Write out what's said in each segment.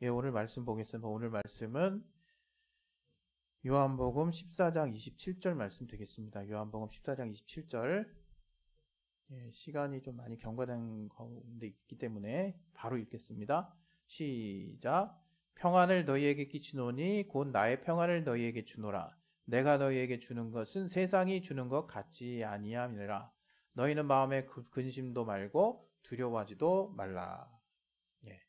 예, 오늘 말씀 보겠습니다. 오늘 말씀은 요한복음 14장 27절 말씀 되겠습니다. 요한복음 14장 27절. 예, 시간이 좀 많이 경과된 가운데 있기 때문에 바로 읽겠습니다. 시작. 평안을 너희에게 끼치노니 곧 나의 평안을 너희에게 주노라. 내가 너희에게 주는 것은 세상이 주는 것 같지 아니함이라. 너희는 마음에 근심도 말고 두려워하지도 말라. 예.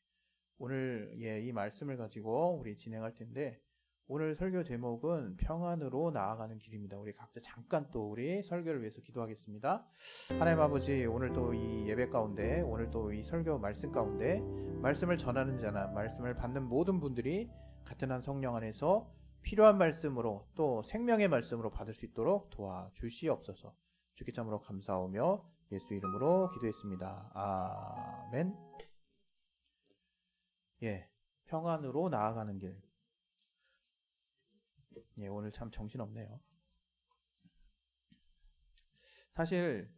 오늘 이 말씀을 가지고 우리 진행할 텐데, 오늘 설교 제목은 평안으로 나아가는 길입니다. 우리 각자 잠깐 또 우리 설교를 위해서 기도하겠습니다. 하나님 아버지, 오늘 또 이 예배 가운데, 오늘 또 이 설교 말씀 가운데 말씀을 전하는 자나 말씀을 받는 모든 분들이 같은 한 성령 안에서 필요한 말씀으로 또 생명의 말씀으로 받을 수 있도록 도와주시옵소서. 주께 참으로 감사하며 예수 이름으로 기도했습니다. 아멘. 예, 평안으로 나아가는 길. 예, 오늘 참 정신없네요. 사실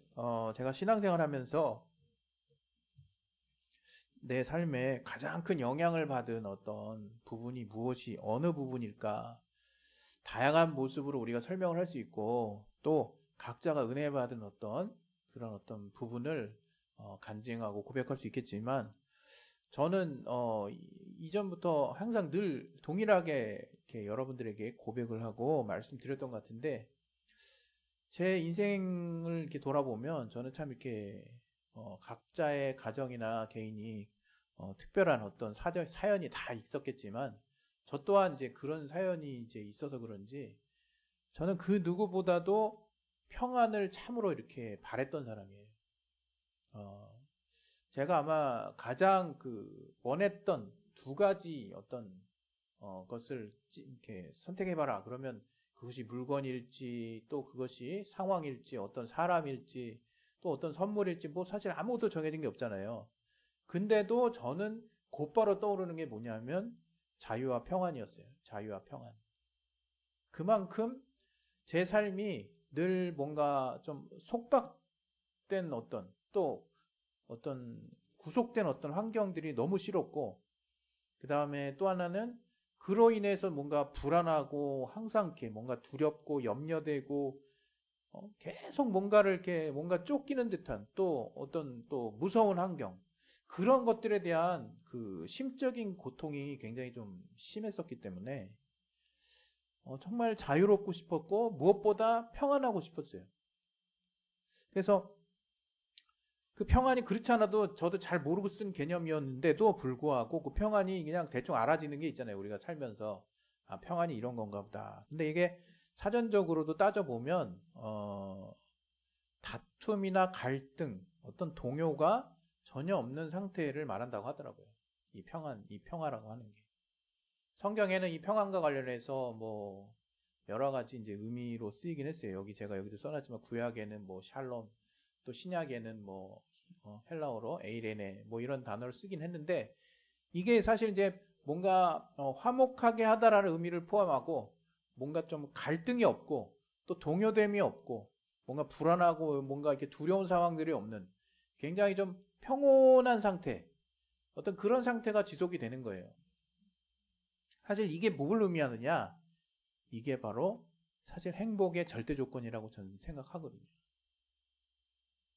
제가 신앙생활 하면서 내 삶에 가장 큰 영향을 받은 어떤 부분이 무엇이 어느 부분일까, 다양한 모습으로 우리가 설명을 할 수 있고, 또 각자가 은혜 받은 그런 어떤 부분을 간증하고 고백할 수 있겠지만, 저는 이전부터 항상 늘 동일하게 이렇게 여러분들에게 고백을 하고 말씀드렸던 것 같은데, 제 인생을 이렇게 돌아보면 저는 참 이렇게 각자의 가정이나 개인이 특별한 어떤 사연이 다 있었겠지만, 저 또한 이제 그런 사연이 이제 있어서 그런지 저는 그 누구보다도 평안을 참으로 이렇게 바랬던 사람이에요. 제가 아마 가장 원했던 두 가지 어떤 것을 이렇게 선택해봐라 그러면, 그것이 물건일지 또 그것이 상황일지 어떤 사람일지 또 어떤 선물일지 뭐 사실 아무것도 정해진 게 없잖아요. 근데도 저는 곧바로 떠오르는 게 뭐냐면 자유와 평안이었어요. 자유와 평안. 그만큼 제 삶이 늘 뭔가 좀 속박된 또 어떤 구속된 어떤 환경들이 너무 싫었고, 그 다음에 또 하나는 그로 인해서 뭔가 불안하고 항상 이렇게 뭔가 두렵고 염려되고 계속 뭔가를 이렇게 뭔가 쫓기는 듯한 또 어떤 또 무서운 환경, 그런 것들에 대한 그 심적인 고통이 굉장히 좀 심했었기 때문에 정말 자유롭고 싶었고 무엇보다 평안하고 싶었어요. 그래서 그 평안이 그렇지 않아도 저도 잘 모르고 쓴 개념이었는데도 불구하고 그 평안이 그냥 대충 알아지는 게 있잖아요. 우리가 살면서 아, 평안이 이런 건가 보다. 근데 이게 사전적으로도 따져보면 다툼이나 갈등, 어떤 동요가 전혀 없는 상태를 말한다고 하더라고요. 이 평화라고 하는 게. 성경에는 이 평안과 관련해서 뭐 여러 가지 이제 의미로 쓰이긴 했어요. 제가 여기도 써놨지만 구약에는 뭐 샬롬, 또 신약에는 뭐 헬라어로 에이레네 뭐 이런 단어를 쓰긴 했는데, 이게 사실 이제 뭔가 화목하게 하다라는 의미를 포함하고, 뭔가 좀 갈등이 없고 또 동요됨이 없고 뭔가 불안하고 뭔가 이렇게 두려운 상황들이 없는 굉장히 좀 평온한 상태, 어떤 그런 상태가 지속이 되는 거예요. 사실 이게 뭘 의미하느냐? 이게 바로 사실 행복의 절대 조건이라고 저는 생각하거든요.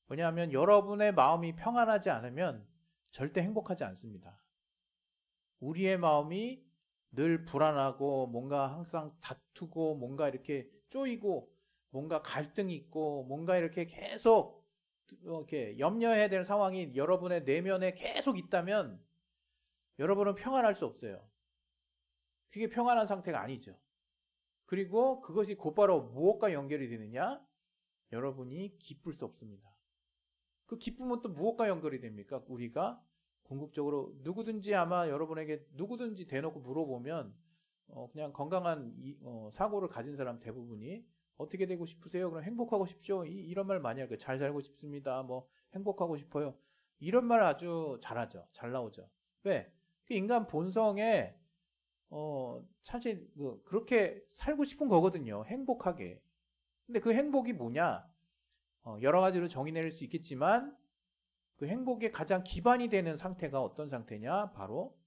왜냐하면 여러분의 마음이 평안하지 않으면 절대 행복하지 않습니다. 우리의 마음이 늘 불안하고 뭔가 항상 다투고 뭔가 이렇게 쪼이고 뭔가 갈등이 있고 뭔가 이렇게 계속 이렇게 염려해야 될 상황이 여러분의 내면에 계속 있다면 여러분은 평안할 수 없어요. 그게 평안한 상태가 아니죠. 그리고 그것이 곧바로 무엇과 연결이 되느냐? 여러분이 기쁠 수 없습니다. 그 기쁨은 또 무엇과 연결이 됩니까? 우리가 궁극적으로 누구든지 아마 여러분에게 누구든지 대놓고 물어보면 그냥 건강한 사고를 가진 사람 대부분이 어떻게 되고 싶으세요? 그럼 행복하고 싶죠? 이런 말 많이 할거예요. 잘 살고 싶습니다. 뭐 행복하고 싶어요. 이런 말 아주 잘하죠. 잘 나오죠. 왜? 그 인간 본성에 사실 그렇게 살고 싶은 거거든요. 행복하게. 근데 그 행복이 뭐냐? 여러 가지로 정의 내릴 수 있겠지만 그 행복의 가장 기반이 되는 상태가 어떤 상태냐? 바로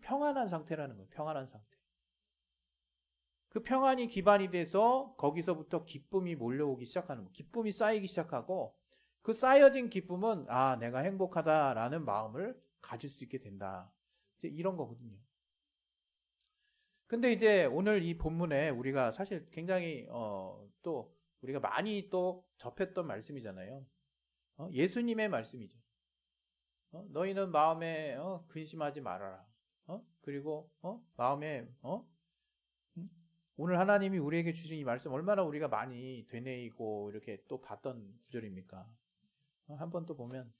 평안한 상태라는 거예요. 평안한 상태. 그 평안이 기반이 돼서 거기서부터 기쁨이 몰려오기 시작하는 거예요. 기쁨이 쌓이기 시작하고 그 쌓여진 기쁨은 내가 행복하다라는 마음을 가질 수 있게 된다. 이제 이런 거거든요. 근데 이제 오늘 이 본문에 우리가 사실 굉장히 또 우리가 많이 또 접했던 말씀이잖아요. 예수님의 말씀이죠. 너희는 마음에 근심하지 말아라. 그리고 마음에 오늘 하나님이 우리에게 주신 이 말씀 얼마나 우리가 많이 되뇌이고 이렇게 또 봤던 구절입니까? 한번 또 보면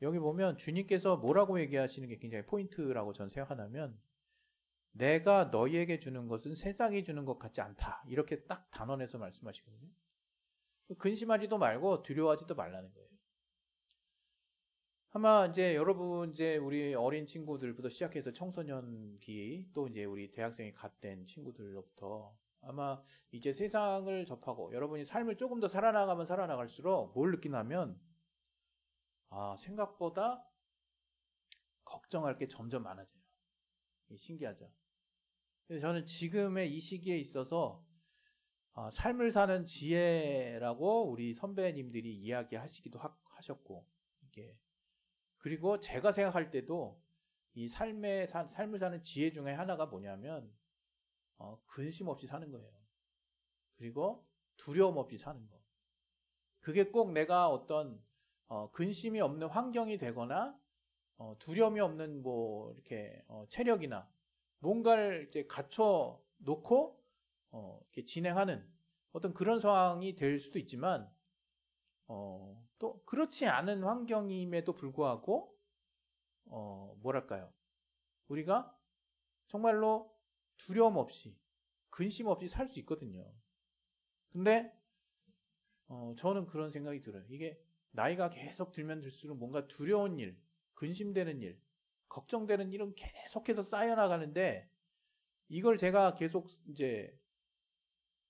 여기 보면 주님께서 뭐라고 얘기하시는 게 굉장히 포인트라고 전 생각하냐면 내가 너희에게 주는 것은 세상이 주는 것 같지 않다. 이렇게 딱 단언해서 말씀하시거든요. 근심하지도 말고 두려워하지도 말라는 거예요. 아마 이제 여러분 이제 우리 어린 친구들부터 시작해서 청소년기 또 이제 우리 대학생이 갓된 친구들로부터 아마 이제 세상을 접하고 여러분이 삶을 조금 더 살아나가면 살아나갈수록 뭘 느끼냐면 생각보다 걱정할 게 점점 많아져요. 신기하죠. 그래서 저는 지금의 이 시기에 있어서 삶을 사는 지혜라고 우리 선배님들이 이야기하시기도 하셨고 이게 그리고 제가 생각할 때도 이 삶을 사는 지혜 중에 하나가 뭐냐면 근심 없이 사는 거예요. 그리고 두려움 없이 사는 거. 그게 꼭 내가 어떤 근심이 없는 환경이 되거나 두려움이 없는 뭐 이렇게 체력이나 뭔가를 이제 갖춰 놓고 이렇게 진행하는 어떤 그런 상황이 될 수도 있지만 또 그렇지 않은 환경임에도 불구하고 뭐랄까요? 우리가 정말로 두려움 없이 근심 없이 살 수 있거든요. 근데 저는 그런 생각이 들어요. 이게 나이가 계속 들면 들수록 뭔가 두려운 일, 근심되는 일, 걱정되는 일은 계속해서 쌓여나가는데 이걸 제가 계속 이제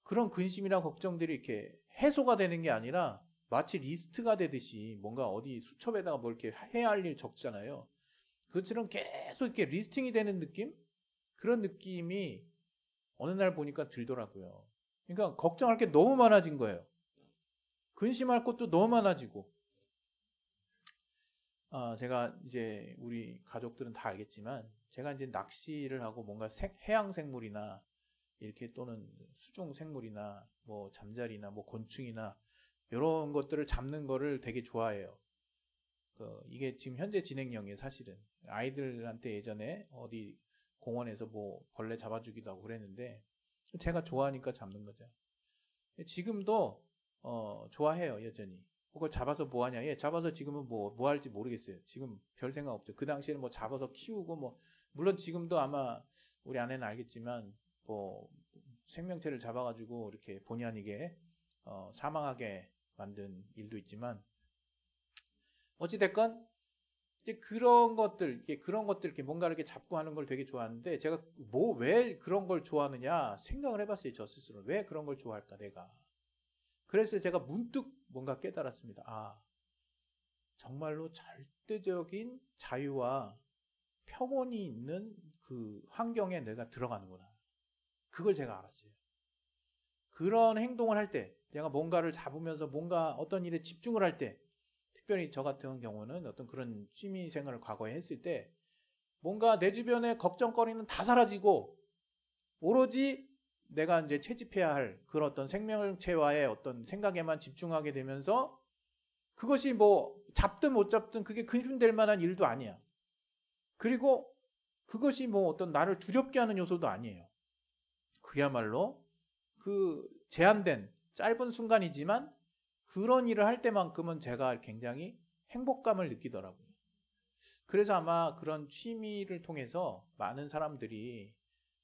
그런 근심이나 걱정들이 이렇게 해소가 되는 게 아니라 마치 리스트가 되듯이 뭔가 어디 수첩에다가 뭐 이렇게 해야 할 일 적잖아요. 그것처럼 계속 이렇게 리스팅이 되는 느낌? 그런 느낌이 어느 날 보니까 들더라고요. 그러니까 걱정할 게 너무 많아진 거예요. 근심할 것도 너무 많아지고. 제가 이제 우리 가족들은 다 알겠지만 제가 이제 낚시를 하고 뭔가 해양 생물이나 이렇게 또는 수중 생물이나 뭐 잠자리나 뭐 곤충이나 이런 것들을 잡는 거를 되게 좋아해요. 이게 지금 현재 진행형이에요, 사실은. 아이들한테 예전에 어디 공원에서 뭐 벌레 잡아주기도 하고 그랬는데 제가 좋아하니까 잡는 거죠. 지금도 좋아해요, 여전히. 그걸 잡아서 뭐 하냐? 잡아서 지금은 뭐 할지 모르겠어요. 지금 별 생각 없죠. 그 당시에는 뭐 잡아서 키우고 뭐 물론 지금도 아마 우리 아내는 알겠지만 뭐 생명체를 잡아가지고 이렇게 본의 아니게 사망하게 만든 일도 있지만 어찌됐건 이제 그런 것들 이렇게 뭔가 이렇게 잡고 하는 걸 되게 좋아하는데 제가 왜 그런 걸 좋아하느냐 생각을 해봤어요. 저 스스로. 왜 그런 걸 좋아할까 내가. 그래서 제가 문득 뭔가 깨달았습니다. 정말로 절대적인 자유와 평온이 있는 그 환경에 내가 들어가는구나. 그걸 제가 알았어요. 그런 행동을 할 때, 내가 뭔가를 잡으면서 뭔가 어떤 일에 집중을 할 때, 특별히 저 같은 경우는 어떤 그런 취미 생활을 과거에 했을 때, 뭔가 내 주변에 걱정거리는 다 사라지고, 오로지 내가 이제 채집해야 할 그런 어떤 생명체와의 어떤 생각에만 집중하게 되면서, 그것이 뭐 잡든 못 잡든 그게 근심될 만한 일도 아니야. 그리고 그것이 뭐 어떤 나를 두렵게 하는 요소도 아니에요. 그야말로 그 제한된 짧은 순간이지만 그런 일을 할 때만큼은 제가 굉장히 행복감을 느끼더라고요. 그래서 아마 그런 취미를 통해서 많은 사람들이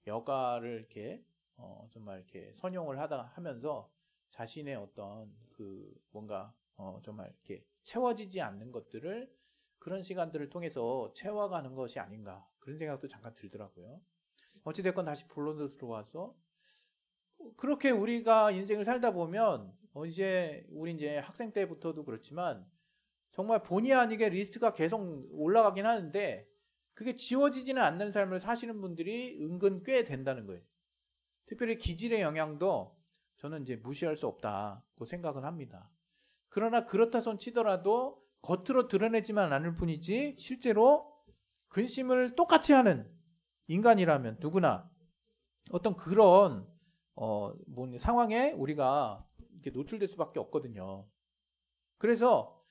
여가를 이렇게 정말 이렇게 선용을 하면서 자신의 어떤 그 뭔가 정말 이렇게 채워지지 않는 것들을 그런 시간들을 통해서 채워가는 것이 아닌가 그런 생각도 잠깐 들더라고요. 어찌됐건 다시 본론으로 들어와서 그렇게 우리가 인생을 살다 보면 우리 이제 학생 때부터도 그렇지만 정말 본의 아니게 리스트가 계속 올라가긴 하는데 그게 지워지지는 않는 삶을 사시는 분들이 은근 꽤 된다는 거예요. 특별히 기질의 영향도 저는 이제 무시할 수 없다고 생각은 합니다. 그러나 그렇다 손 치더라도 겉으로 드러내지만 않을 뿐이지 실제로 근심을 똑같이 하는 인간이라면 누구나 어떤 그런 상황에 우리가 이렇게 노출될 수밖에 없거든요. 그래서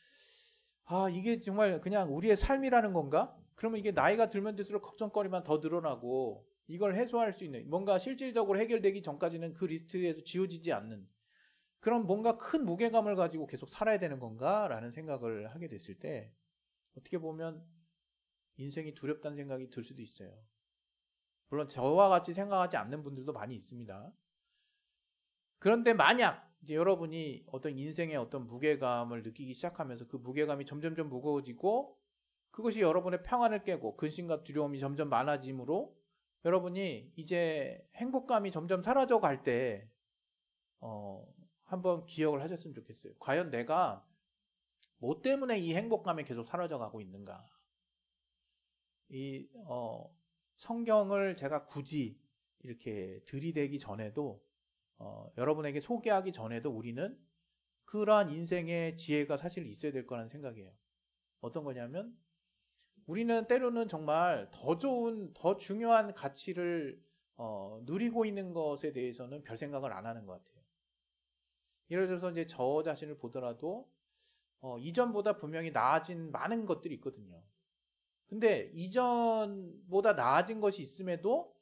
이게 정말 그냥 우리의 삶이라는 건가? 그러면 이게 나이가 들면 들수록 걱정거리만 더 늘어나고 이걸 해소할 수 있는 뭔가 실질적으로 해결되기 전까지는 그 리스트에서 지워지지 않는 그런 뭔가 큰 무게감을 가지고 계속 살아야 되는 건가? 라는 생각을 하게 됐을 때 어떻게 보면 인생이 두렵다는 생각이 들 수도 있어요. 물론 저와 같이 생각하지 않는 분들도 많이 있습니다. 그런데 만약 이제 여러분이 어떤 인생의 어떤 무게감을 느끼기 시작하면서 그 무게감이 점점점 무거워지고 그것이 여러분의 평안을 깨고 근심과 두려움이 점점 많아지므로 여러분이 이제 행복감이 점점 사라져 갈 때 한번 기억을 하셨으면 좋겠어요. 과연 내가 뭐 때문에 이 행복감이 계속 사라져 가고 있는가? 이 성경을 제가 굳이 이렇게 들이대기 전에도 여러분에게 소개하기 전에도 우리는 그러한 인생의 지혜가 사실 있어야 될 거라는 생각이에요. 어떤 거냐면 우리는 때로는 정말 더 좋은, 더 중요한 가치를 누리고 있는 것에 대해서는 별 생각을 안 하는 것 같아요. 예를 들어서 이제 저 자신을 보더라도 이전보다 분명히 나아진 많은 것들이 있거든요. 근데 이전보다 나아진 것이 있음에도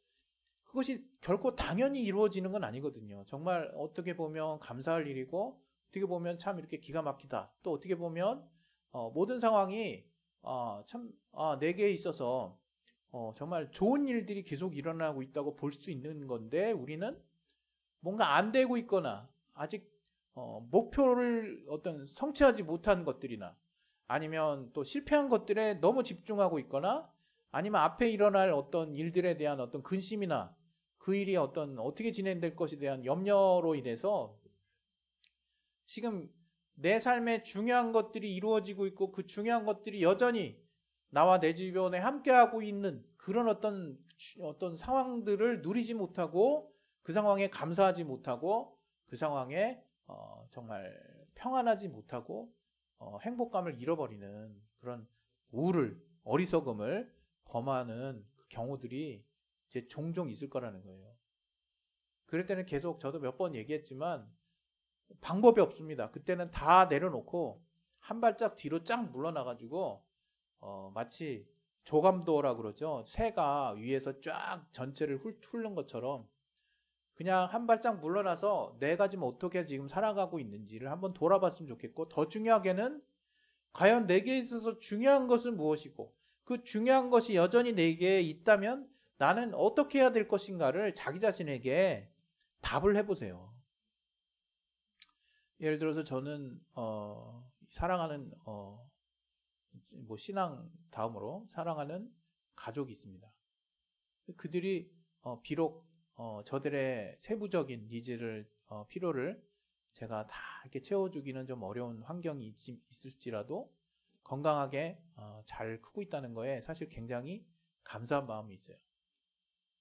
그것이 결코 당연히 이루어지는 건 아니거든요. 정말 어떻게 보면 감사할 일이고 어떻게 보면 참 이렇게 기가 막히다. 또 어떻게 보면 모든 상황이 내게 있어서 정말 좋은 일들이 계속 일어나고 있다고 볼 수 있는 건데 우리는 뭔가 안 되고 있거나 아직 목표를 어떤 성취하지 못한 것들이나 아니면 또 실패한 것들에 너무 집중하고 있거나 아니면 앞에 일어날 어떤 일들에 대한 어떤 근심이나 그 일이 어떻게 진행될 것에 대한 염려로 인해서 지금 내 삶에 중요한 것들이 이루어지고 있고 그 중요한 것들이 여전히 나와 내 주변에 함께하고 있는 그런 어떤 상황들을 누리지 못하고 그 상황에 감사하지 못하고 그 상황에 정말 평안하지 못하고 행복감을 잃어버리는 그런 어리석음을 범하는 그 경우들이 이제 종종 있을 거라는 거예요. 그럴 때는 계속 저도 몇 번 얘기했지만 방법이 없습니다. 그때는 다 내려놓고 한 발짝 뒤로 쫙 물러나가지고 마치 조감도라 그러죠. 새가 위에서 쫙 전체를 훑는 것처럼 그냥 한 발짝 물러나서 내가 지금 어떻게 지금 살아가고 있는지를 한번 돌아봤으면 좋겠고 더 중요하게는 과연 내게 있어서 중요한 것은 무엇이고 그 중요한 것이 여전히 내게 있다면 나는 어떻게 해야 될 것인가를 자기 자신에게 답을 해보세요. 예를 들어서 저는 사랑하는 신앙 다음으로 사랑하는 가족이 있습니다. 그들이 비록 저들의 세부적인 니즈를 필요를 제가 다 이렇게 채워주기는 좀 어려운 환경이 있을지라도 건강하게 잘 크고 있다는 거에 사실 굉장히 감사한 마음이 있어요.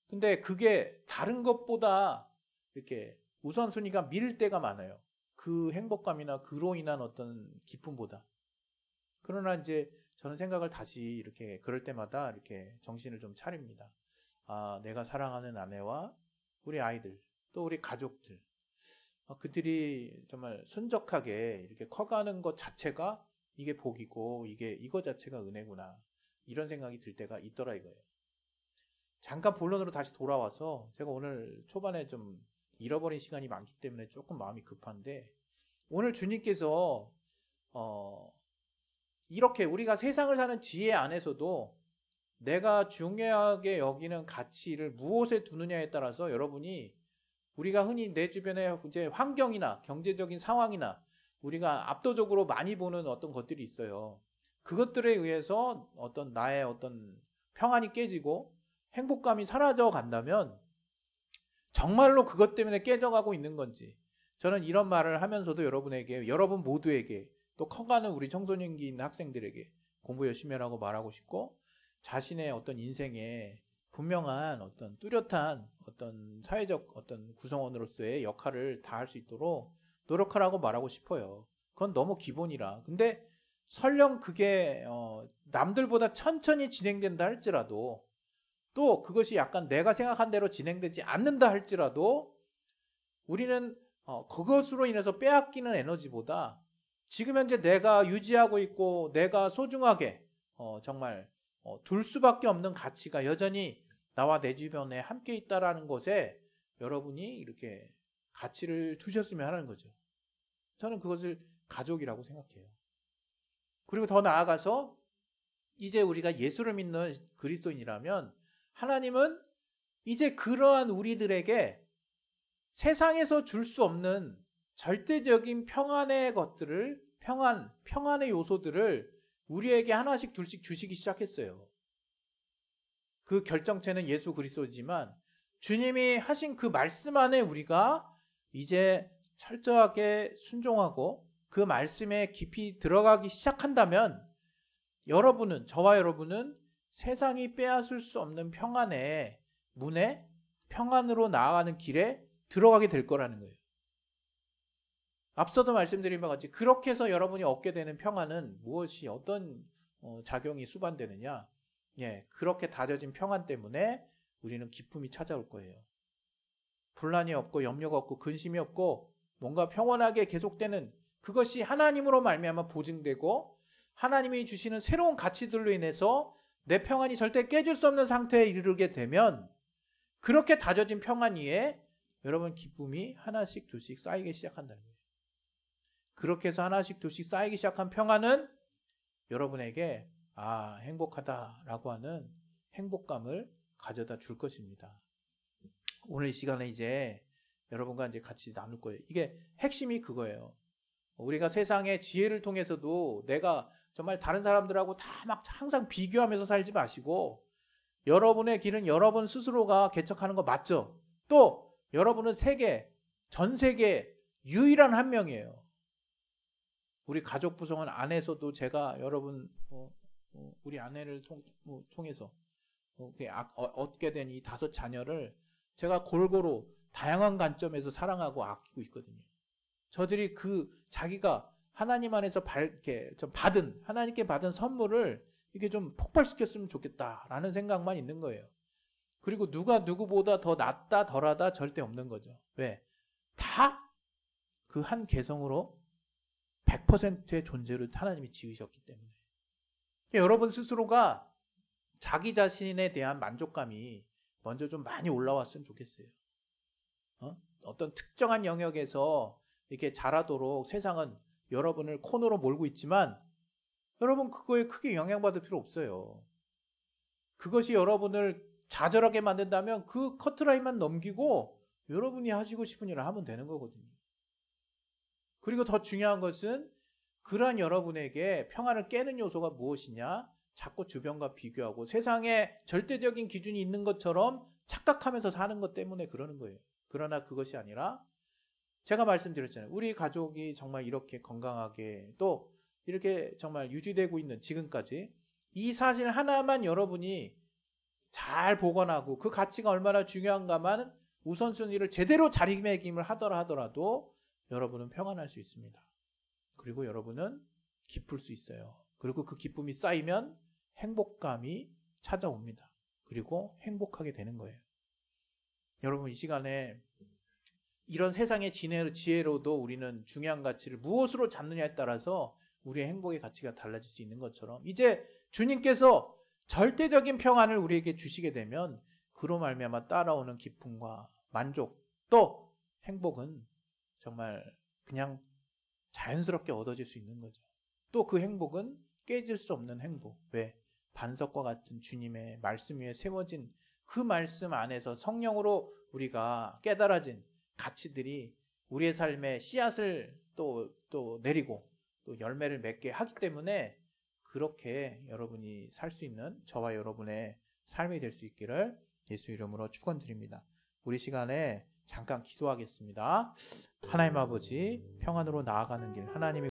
근데 그게 다른 것보다 이렇게 우선순위가 밀 때가 많아요. 그 행복감이나 그로 인한 어떤 기쁨보다. 그러나 이제 저는 생각을 다시 이렇게 그럴 때마다 이렇게 정신을 좀 차립니다. 내가 사랑하는 아내와 우리 아이들, 또 우리 가족들, 그들이 정말 순적하게 이렇게 커가는 것 자체가 이게 복이고 이거 자체가 은혜구나. 이런 생각이 들 때가 있더라 이거예요. 잠깐 본론으로 다시 돌아와서 제가 오늘 초반에 좀 잃어버린 시간이 많기 때문에 조금 마음이 급한데 오늘 주님께서 이렇게 우리가 세상을 사는 지혜 안에서도 내가 중요하게 여기는 가치를 무엇에 두느냐에 따라서 여러분이 우리가 흔히 내 주변의 이제 환경이나 경제적인 상황이나 우리가 압도적으로 많이 보는 어떤 것들이 있어요. 그것들에 의해서 나의 평안이 깨지고 행복감이 사라져 간다면 정말로 그것 때문에 깨져가고 있는 건지 저는 이런 말을 하면서도 여러분 모두에게 또 커가는 우리 청소년기인 학생들에게 공부 열심히 하라고 말하고 싶고 자신의 어떤 인생에 분명한 어떤 뚜렷한 어떤 사회적 어떤 구성원으로서의 역할을 다할 수 있도록 노력하라고 말하고 싶어요. 그건 너무 기본이라. 근데 설령 그게 남들보다 천천히 진행된다 할지라도, 또 그것이 약간 내가 생각한 대로 진행되지 않는다 할지라도, 우리는 그것으로 인해서 빼앗기는 에너지보다 지금 현재 내가 유지하고 있고 내가 소중하게 정말 둘 수밖에 없는 가치가 여전히 나와 내 주변에 함께 있다라는 것에 여러분이 이렇게 가치를 두셨으면 하는 거죠. 저는 그것을 가족이라고 생각해요. 그리고 더 나아가서 이제 우리가 예수를 믿는 그리스도인이라면 하나님은 이제 그러한 우리들에게 세상에서 줄 수 없는 절대적인 평안의 것들을, 평안의 요소들을 우리에게 하나씩 둘씩 주시기 시작했어요. 그 결정체는 예수 그리스도지만 주님이 하신 그 말씀 안에 우리가 이제 철저하게 순종하고 그 말씀에 깊이 들어가기 시작한다면 여러분은, 저와 여러분은 세상이 빼앗을 수 없는 평안의 문에, 평안으로 나아가는 길에 들어가게 될 거라는 거예요. 앞서도 말씀드린 바와 같이 그렇게 해서 여러분이 얻게 되는 평안은 무엇이, 어떤 작용이 수반되느냐? 예, 그렇게 다져진 평안 때문에 우리는 기쁨이 찾아올 거예요. 분란이 없고 염려가 없고 근심이 없고 뭔가 평온하게 계속되는 그것이 하나님으로 말미암아 보증되고 하나님이 주시는 새로운 가치들로 인해서 내 평안이 절대 깨질 수 없는 상태에 이르게 되면 그렇게 다져진 평안 위에 여러분 기쁨이 하나씩 둘씩 쌓이기 시작한다는 거예요. 그렇게 해서 하나씩 둘씩 쌓이기 시작한 평안은 여러분에게 행복하다라고 하는 행복감을 가져다 줄 것입니다. 오늘 이 시간에 이제 여러분과 이제 같이 나눌 거예요. 이게 핵심이 그거예요. 우리가 세상의 지혜를 통해서도 내가 정말 다른 사람들하고 다 막 항상 비교하면서 살지 마시고 여러분의 길은 여러분 스스로가 개척하는 거 맞죠? 또 여러분은 전 세계 유일한 한 명이에요. 우리 가족 구성원 안에서도 제가 여러분 우리 아내를 통해서 얻게 된 이 5 자녀를 제가 골고루 다양한 관점에서 사랑하고 아끼고 있거든요. 저들이 자기가 하나님 안에서 하나님께 받은 선물을 이게 좀 폭발시켰으면 좋겠다라는 생각만 있는 거예요. 그리고 누가 누구보다 더 낫다 덜하다 절대 없는 거죠. 왜? 다 그 한 개성으로 100%의 존재를 하나님이 지으셨기 때문에. 여러분 스스로가 자기 자신에 대한 만족감이 먼저 좀 많이 올라왔으면 좋겠어요. 어떤 특정한 영역에서 이렇게 잘하도록 세상은 여러분을 코너로 몰고 있지만 여러분 그거에 크게 영향받을 필요 없어요. 그것이 여러분을 좌절하게 만든다면 그 커트라인만 넘기고 여러분이 하시고 싶은 일을 하면 되는 거거든요. 그리고 더 중요한 것은 그러한 여러분에게 평안을 깨는 요소가 무엇이냐? 자꾸 주변과 비교하고 세상에 절대적인 기준이 있는 것처럼 착각하면서 사는 것 때문에 그러는 거예요. 그러나 그것이 아니라 제가 말씀드렸잖아요. 우리 가족이 정말 이렇게 건강하게 또 이렇게 정말 유지되고 있는 지금까지 이 사실 하나만 여러분이 잘 복원하고 그 가치가 얼마나 중요한가만 우선순위를 제대로 자리매김을 하더라도 여러분은 평안할 수 있습니다. 그리고 여러분은 기쁠 수 있어요. 그리고 그 기쁨이 쌓이면 행복감이 찾아옵니다. 그리고 행복하게 되는 거예요. 여러분 이 시간에 이런 세상의 지혜로도 우리는 중요한 가치를 무엇으로 잡느냐에 따라서 우리의 행복의 가치가 달라질 수 있는 것처럼 이제 주님께서 절대적인 평안을 우리에게 주시게 되면 그로 말미암아 따라오는 기쁨과 만족 또 행복은 정말 그냥 자연스럽게 얻어질 수 있는 거죠. 또 그 행복은 깨질 수 없는 행복. 왜? 반석과 같은 주님의 말씀 위에 세워진 그 말씀 안에서 성령으로 우리가 깨달아진 가치들이 우리의 삶에 씨앗을 또 내리고 또 열매를 맺게 하기 때문에 그렇게 여러분이 살 수 있는 저와 여러분의 삶이 될 수 있기를 예수 이름으로 축원드립니다. 우리 시간에 잠깐 기도하겠습니다. 하나님 아버지, 평안으로 나아가는 길 하나님이